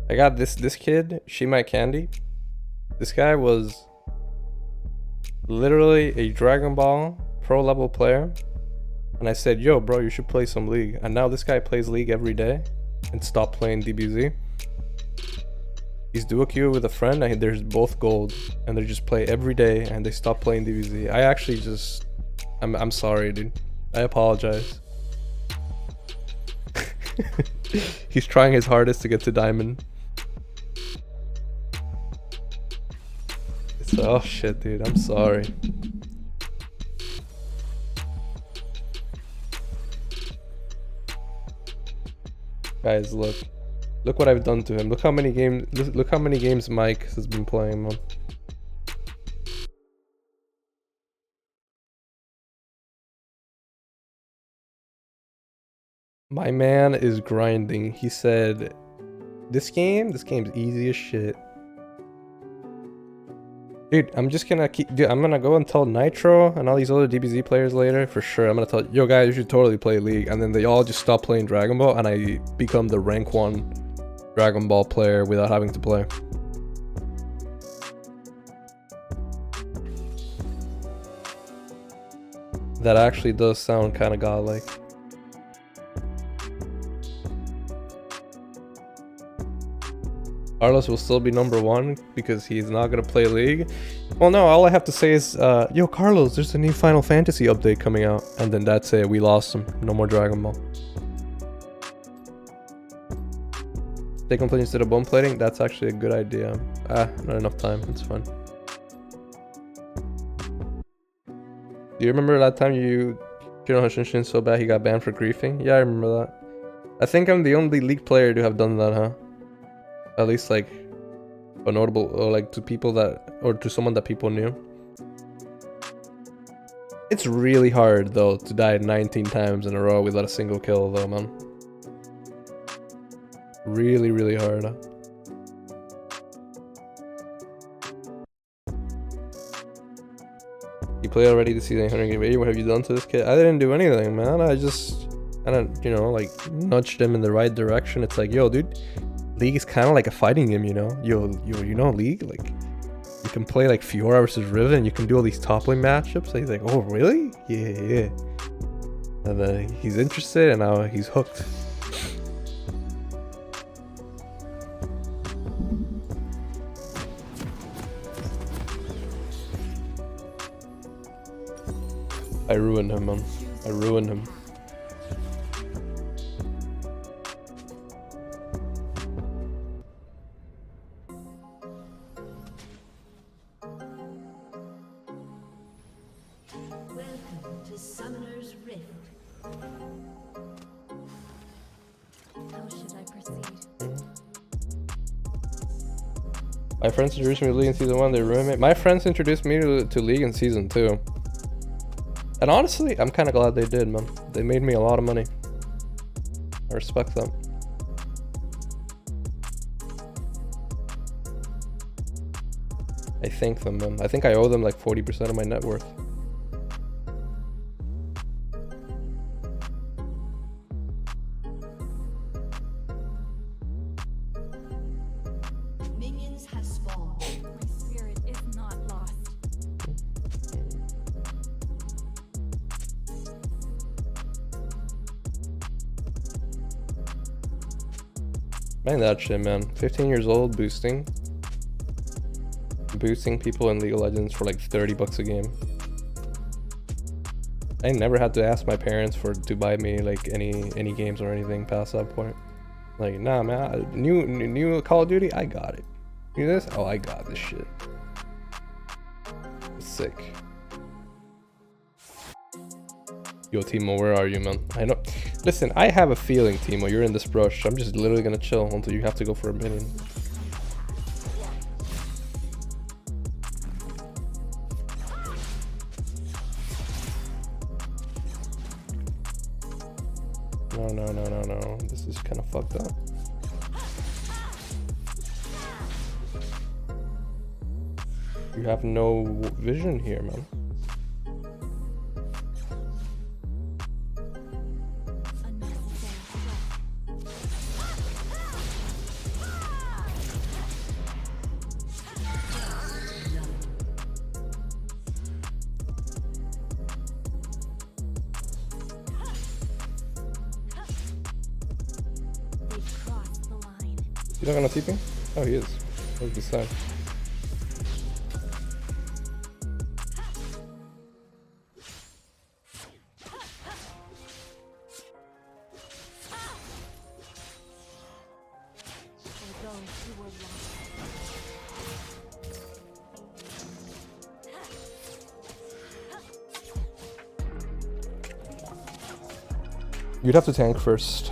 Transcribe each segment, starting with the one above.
I got this kid, She My Candy. This guy was literally a Dragon Ball pro level player. And I said, yo, bro, you should play some League. And now this guy plays League every day and stopped playing DBZ. He's duo queue with a friend and there's both gold. And they just play every day and they stop playing DBZ. I actually just... I'm sorry, dude. I apologize. He's trying his hardest to get to Diamond. Oh shit, dude, I'm sorry. Guys, look what I've done to him. Look how many games Mike has been playing, man. My man is grinding. He said, this game's easy as shit. Dude, I'm just gonna I'm gonna go and tell Nitro and all these other DBZ players later for sure. I'm gonna tell, yo guys, you should totally play League. And then they all just stop playing Dragon Ball and I become the rank 1 Dragon Ball player without having to play. That actually does sound kind of godlike. Carlos will still be number 1 because he's not gonna play League. Well, no, all I have to say is, yo, Carlos, there's a new Final Fantasy update coming out. And then that's it, we lost him. No more Dragon Ball. Take on play instead of bone plating? That's actually a good idea. Not enough time, it's fine. Do you remember that time you killed Hoshinshin so bad he got banned for griefing? Yeah, I remember that. I think I'm the only League player to have done that, huh? At least like a notable, or like to people that, or to someone that people knew. It's really hard though to die 19 times in a row without a single kill though, man. Really, really hard. You played already this season 100 game 80. What have you done to this kid? I didn't do anything, man. I just kind of, you know, like nudged him in the right direction. It's like, yo, dude, League is kind of like a fighting game, you know? You know League? Like, you can play like Fiora versus Riven, you can do all these top lane matchups. And he's like, oh, really? Yeah. And then he's interested and now he's hooked. I ruined him, man. I ruined him. Welcome to Summoner's Rift. How should I proceed? My friends introduced me to League in Season 1, they ruined me. My friends introduced me to League in Season 2. And honestly, I'm kind of glad they did, man. They made me a lot of money. I respect them. I thank them, man. I think I owe them like 40% of my net worth. Minions have spawned. My spirit is not lost. Man, that shit, man. 15 years old, boosting people in League of Legends for like 30 bucks a game. I never had to ask my parents to buy me like any games or anything past that point. Like, nah, man. New Call of Duty, I got it. New this? Oh, I got this shit. Sick. Yo, Teemo, where are you, man? I know. Listen, I have a feeling, Teemo, you're in this brush. I'm just literally gonna chill until you have to go for a minion. No. This is kind of fucked up. You have no vision here, man. He's not gonna TP? Oh, he is. Where's the side? You'd have to tank first.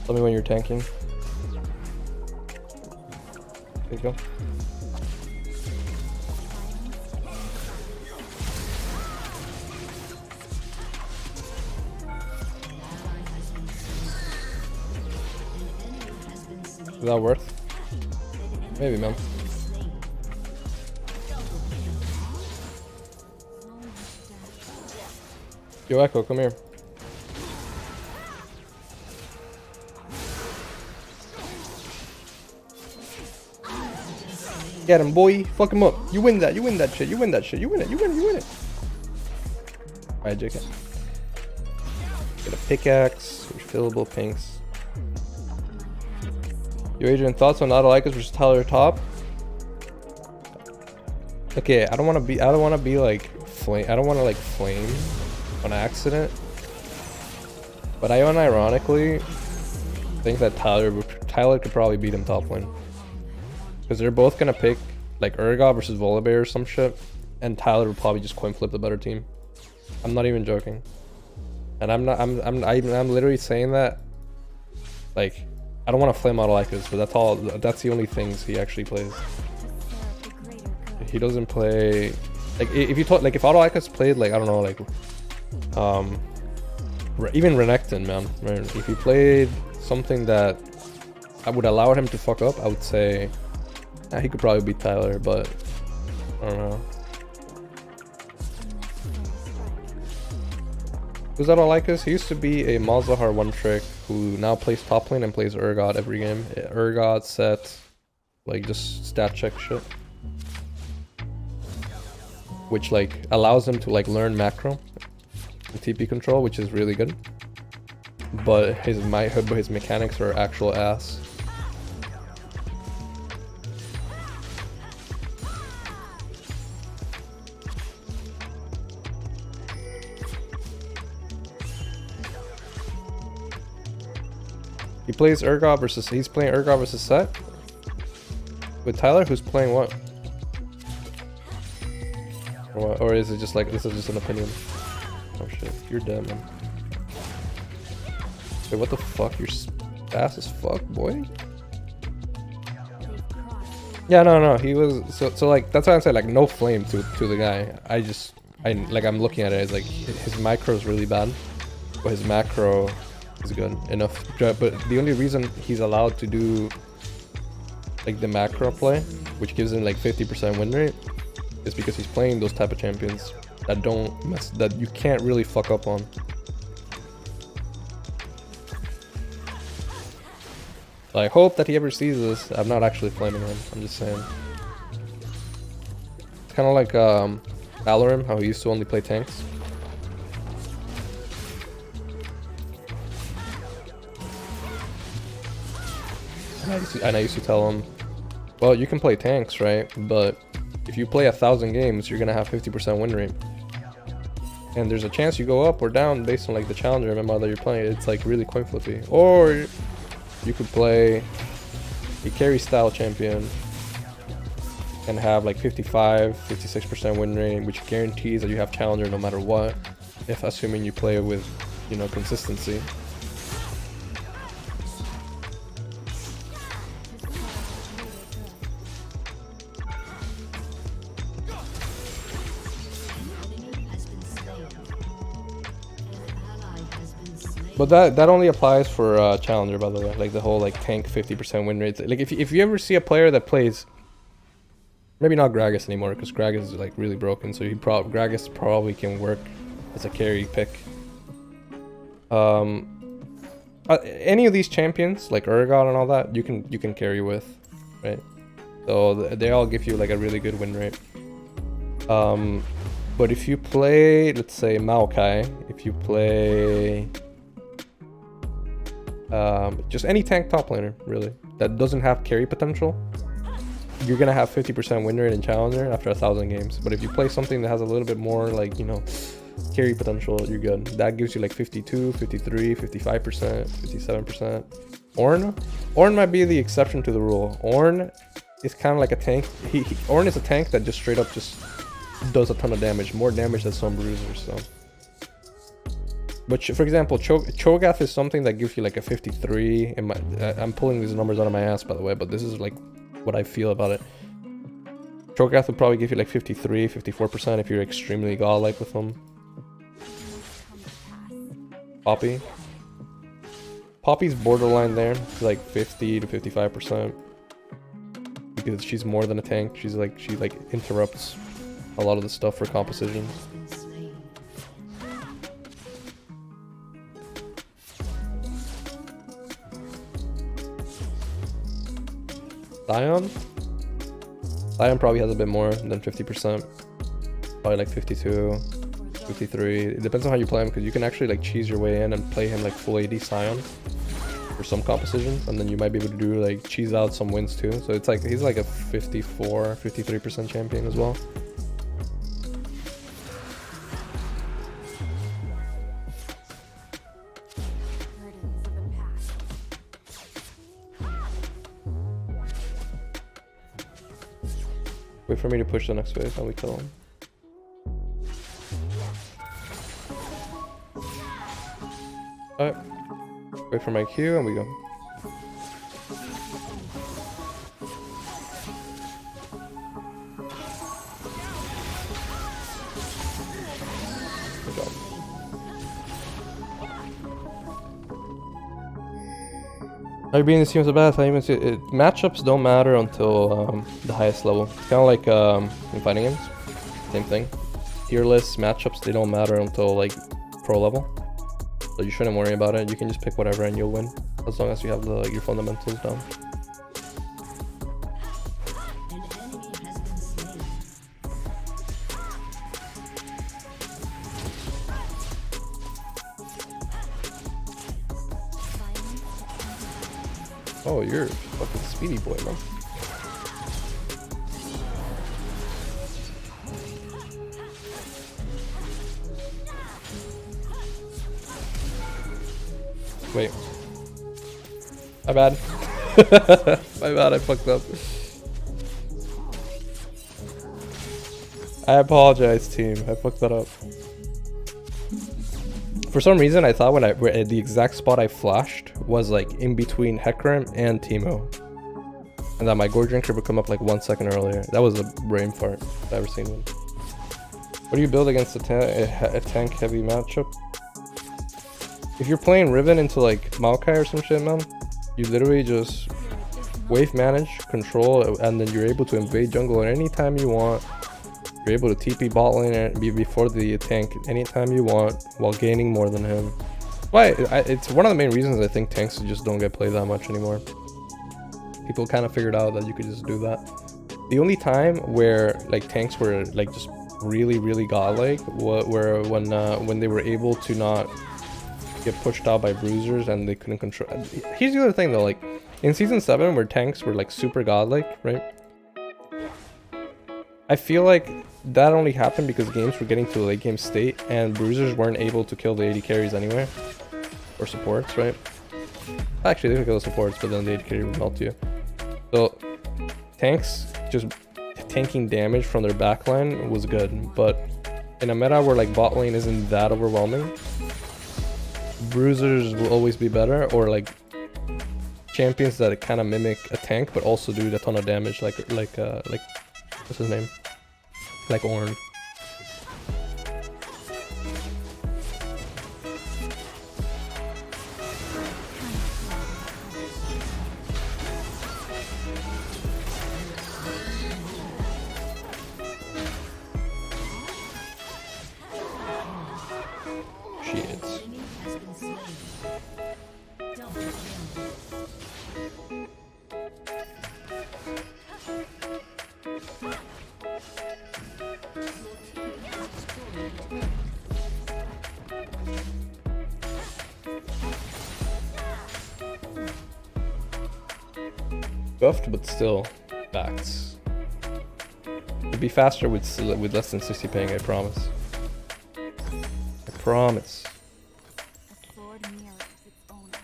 Tell me when you're tanking. There you go. Is that worth? Maybe, man. Yo, Echo, come here. Get him, boy. Fuck him up. You win that. You win that shit. You win that shit. You win it. You win it. You win it. Alright, JK. Get a pickaxe. Refillable pinks. Yo, Adrian, thoughts on Autolycus versus Tyler top? Okay, I don't want to be like flame. I don't want to like flame on accident. But I unironically think that Tyler could probably beat him top lane. Because they're both gonna pick like Urgot versus Volibear or some shit, and Tyler will probably just coin flip the better team. I'm not even joking, and I'm literally saying that. Like, I don't want to flame Autolycus, but that's the only things he actually plays. He doesn't play like if Autolycus played like I don't know like even Renekton, man. Right? If he played something that I would allow him to fuck up, I would say. He could probably beat Tyler, but I don't know. Who's that Autolycus? He used to be a Malzahar one trick who now plays top lane and plays Urgot every game. Urgot set, like just stat check shit, which like allows him to like learn macro and TP control, which is really good. But his mechanics are actual ass. He plays Urgot versus, he's playing Urgot versus Set? With Tyler, who's playing what? Or is it just like, this is just an opinion? Oh shit, you're dead, man. Wait, what the fuck? You're fast as fuck, boy? Yeah, no, he was, so like, that's why I said like no flame to the guy. I'm looking at it, it's like, his micro is really bad, but his macro is good enough. But the only reason he's allowed to do like the macro play, which gives him like 50% win rate, is because he's playing those type of champions that that you can't really fuck up on. So I hope that he ever sees this. I'm not actually flaming him, I'm just saying. It's kind of like Valorim, how he used to only play tanks. And I used to tell him, well, you can play tanks, right? But if you play 1,000 games, you're gonna have 50% win rate. And there's a chance you go up or down based on like the challenger MMR that you're playing. It's like really coin flippy. Or you could play a carry style champion and have like 56% win rate, which guarantees that you have challenger no matter what, if assuming you play with, you know, consistency. But that only applies for challenger, by the way. Like the whole like tank 50% win rates. Like if you ever see a player that plays, maybe not Gragas anymore, because Gragas is like really broken. So Gragas probably can work as a carry pick. Any of these champions like Urgot and all that, you can carry with, right? So they all give you like a really good win rate. But if you play, let's say Maokai, if you play just any tank top laner, really. that doesn't have carry potential, you're gonna have 50% win rate in Challenger after 1,000 games. But if you play something that has a little bit more like, you know, carry potential, you're good. That gives you like 52, 53, 55%, 57%. Ornn might be the exception to the rule. Ornn is kind of like a tank. Ornn is a tank that just straight up just does a ton of damage, more damage than some bruisers. So, but for example, Cho'Gath is something that gives you like a 53. In my, I'm pulling these numbers out of my ass, by the way, but this is like what I feel about it. Cho'Gath would probably give you like 53, 54% if you're extremely godlike with them. Poppy's borderline there, like 50 to 55%, because she's more than a tank. She interrupts a lot of the stuff for composition. Sion probably has a bit more than 50%, probably like 52. 53. It depends on how you play him, because you can actually like cheese your way in and play him like full AD Sion for some compositions, and then you might be able to do like cheese out some wins too. So it's like he's like a 54, 53% champion as well. Wait for me to push the next wave and we kill him. Alright, wait for my Q and we go. Good job. How you being this team so bad? Matchups don't matter until the highest level. It's kind of like in fighting games, same thing. Tier lists, matchups, they don't matter until like pro level. So you shouldn't worry about it. You can just pick whatever and you'll win, as long as you have the your fundamentals down. Oh, you're a fucking speedy boy, man. Wait. My bad. My bad, I fucked up. I apologize, team. I fucked that up. For some reason, I thought when the exact spot I flashed was like in between Hecarim and Teemo, and that my Gore Drinker would come up like 1 second earlier. That was a brain fart I've ever seen one. What do you build against a tank heavy matchup? If you're playing Riven into like Maokai or some shit, man, you literally just wave manage, control, and then you're able to invade jungle at any time you want. You're able to TP bot lane before the tank anytime you want while gaining more than him. Why? It's one of the main reasons I think tanks just don't get played that much anymore. People kind of figured out that you could just do that. The only time where like tanks were like just really godlike were when they were able to not get pushed out by bruisers and they couldn't control. Here's the other thing though, like in season 7 where tanks were like super godlike, right? I feel like that only happened because games were getting to the late game state and bruisers weren't able to kill the AD carries anyway. Or supports, right? Actually, they could kill the supports, but then the AD carry would melt you. So, tanks just tanking damage from their backline was good, but in a meta where like bot lane isn't that overwhelming, bruisers will always be better, or like champions that kind of mimic a tank but also do a ton of damage, like what's his name? Like Ornn. Shit. Buffed, but still facts. It'd be faster with less than 60 ping, I promise. I promise. The sword mirrors its owner.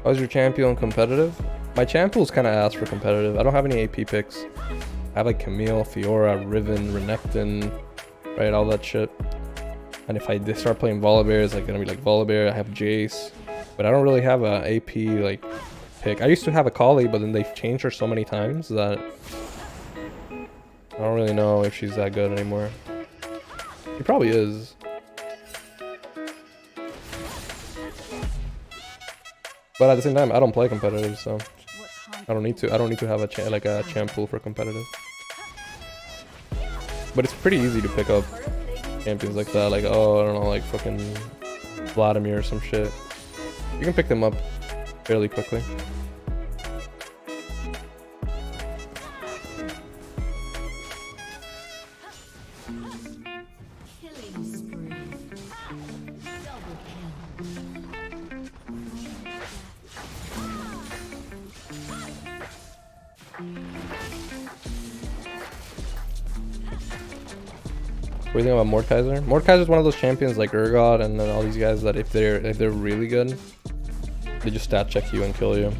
How's your champion competitive? My champion's kind of ass for competitive. I don't have any AP picks. I have like Camille, Fiora, Riven, Renekton, right? All that shit. And if I start playing Volibear, it's like gonna be like Volibear. I have Jace, but I don't really have a AP like pick. I used to have a Kali, but then they've changed her so many times that I don't really know if she's that good anymore. She probably is. But at the same time, I don't play competitive, so I don't need to. I don't need to have a champ pool for competitive. But it's pretty easy to pick up champions like that. Like, oh, I don't know, like fucking Vladimir or some shit. You can pick them up fairly quickly. What do you think about Mordekaiser? Mordekaiser is one of those champions like Urgot and then all these guys that if they're really good, they just stat check you and kill you.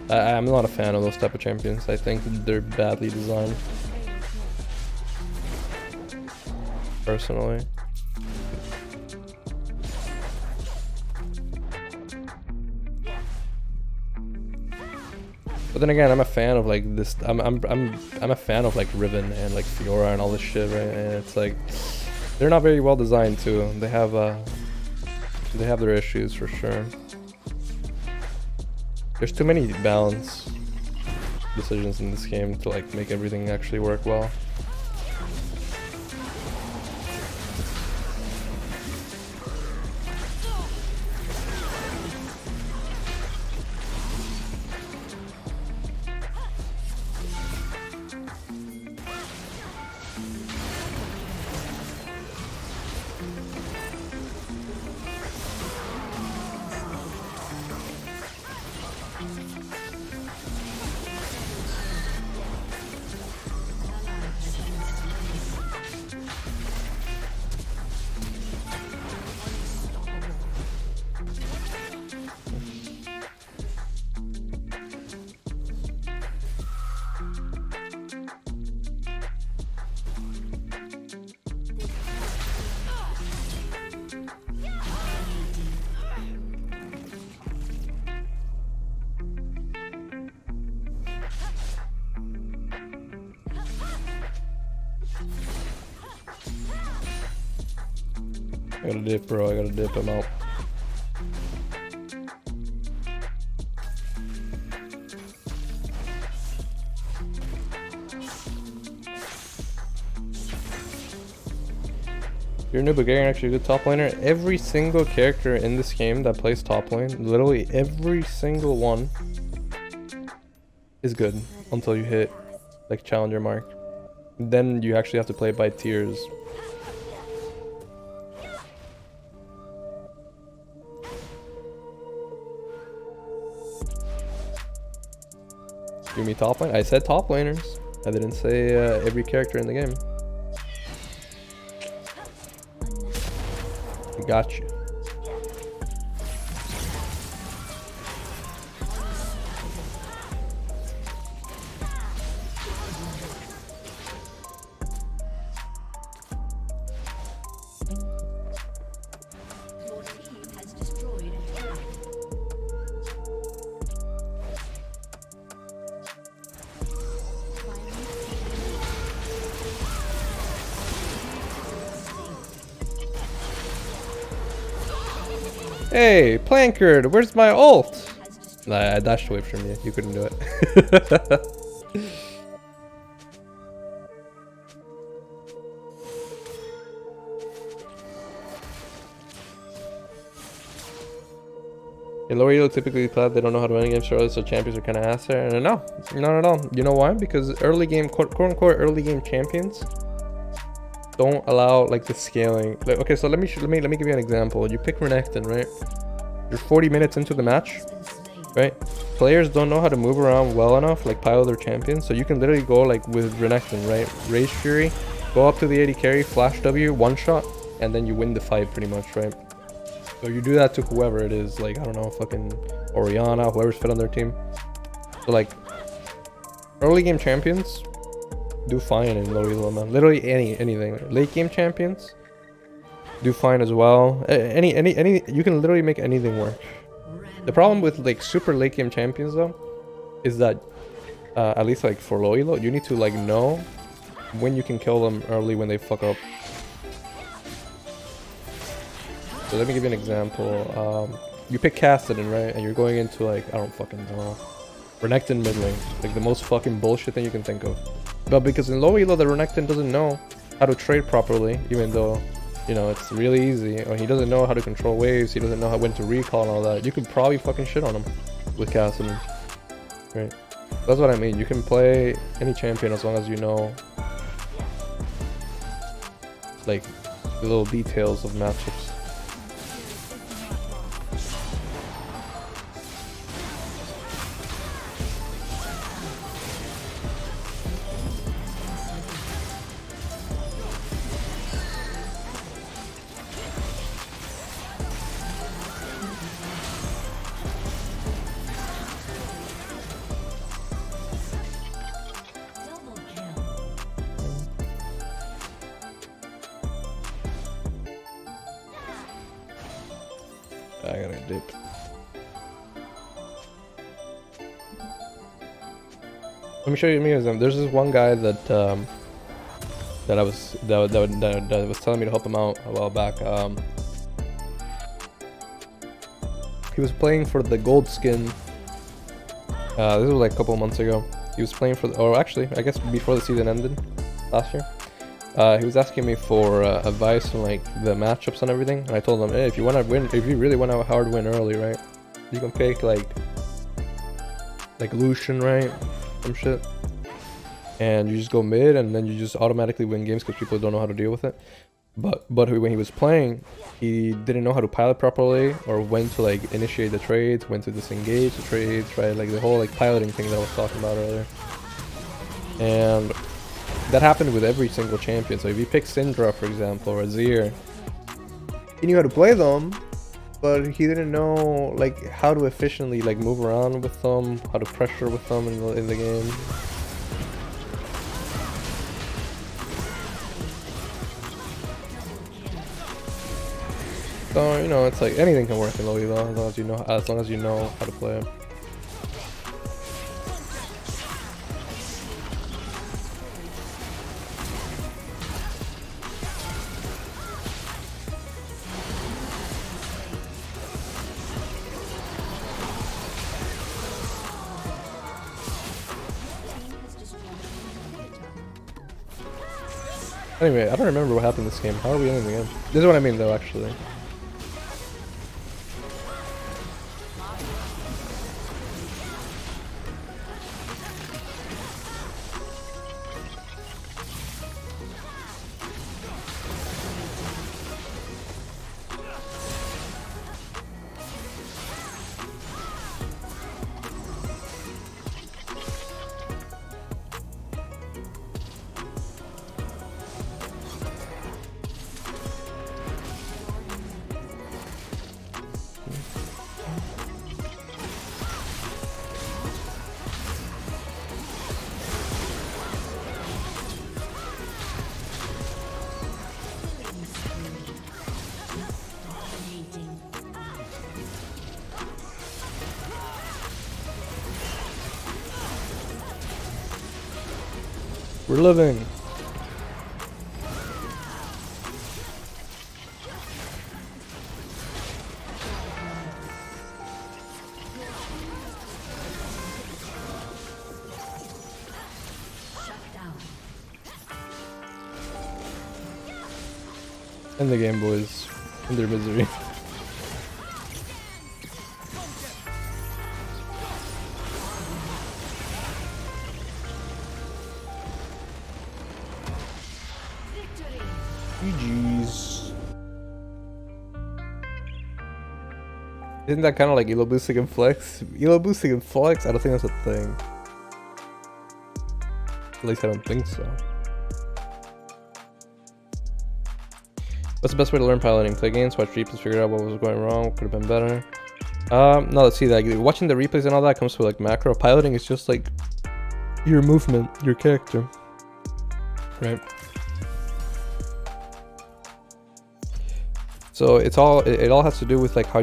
I'm not a fan of those type of champions. I think they're badly designed. Personally. But then again, I'm a fan of like this. I'm a fan of like Riven and like Fiora and all this shit, right? And it's like they're not very well designed too. They have their issues for sure. There's too many balance decisions in this game to like make everything actually work well. I gotta dip, bro. I gotta dip. I'm out. You're new Bulgarian, actually a good top laner. Every single character in this game that plays top lane, literally every single one, is good until you hit like challenger mark. Then you actually have to play by tiers. Give me top lane. I said top laners. I didn't say every character in the game. I got you. Hey, Plankard, where's my ult? Nah, I dashed away from you. You couldn't do it. In lower elo, typically plat, they don't know how to win games, so champions are kind of ass there. No, not at all. You know why? Because early game, quote unquote, early game champions don't allow like the scaling. Like, okay, so let me give you an example. You pick Renekton, right? You're 40 minutes into the match, right? Players don't know how to move around well enough, like pile their champions. So you can literally go like with Renekton, right? Rage Fury, go up to the AD carry, flash W, one shot, and then you win the fight pretty much, right? So you do that to whoever it is, like I don't know, fucking Orianna, whoever's fit on their team. So like early game champions do fine in low elo, man. Literally anything. Late game champions do fine as well. Any you can literally make anything work. The problem with like super late game champions though is that at least like for low elo, you need to like know when you can kill them early when they fuck up. So let me give you an example. You pick Casping, right? And you're going into like, I don't fucking know, Renekton mid lane. Like the most fucking bullshit thing you can think of. But because in low elo, the Renekton doesn't know how to trade properly, even though, you know, it's really easy. Or he doesn't know how to control waves, he doesn't know when to recall and all that. You could probably fucking shit on him with Casping. Right? That's what I mean. You can play any champion as long as you know like the little details of matchups. I gotta dip. Let me show you them. There's this one guy that that was telling me to help him out a while back. He was playing for the gold skin. This was like a couple of months ago. He was playing for, or actually, I guess before the season ended last year. He was asking me for advice on like the matchups and everything, and I told him, hey, if you want to win, if you really want to hard win early, right, you can pick like Lucian, right, some shit, and you just go mid, and then you just automatically win games because people don't know how to deal with it. But when he was playing, he didn't know how to pilot properly, or when to like initiate the trades, when to disengage the trades, right, like the whole like piloting thing that I was talking about earlier. And that happened with every single champion. So if you pick Syndra, for example, or Azir, he knew how to play them, but he didn't know like how to efficiently like move around with them, how to pressure with them in the game. So you know, it's like anything can work in low elo as long as you know how to play it. Anyway, I don't remember what happened this game. How are we ending the game? This is what I mean though, actually. We're living. End the game, boys. In their misery. Victory. GG's. Isn't that kind of like elo boosting and flex? Elo boosting and flex? I don't think that's a thing. At least I don't think so. What's the best way to learn piloting? Play games, watch replays, figure out what was going wrong, what could have been better. No, let's see that. Watching the replays and all that comes with like macro. Piloting is just like your movement, your character. Right? So it's all, it all has to do with like how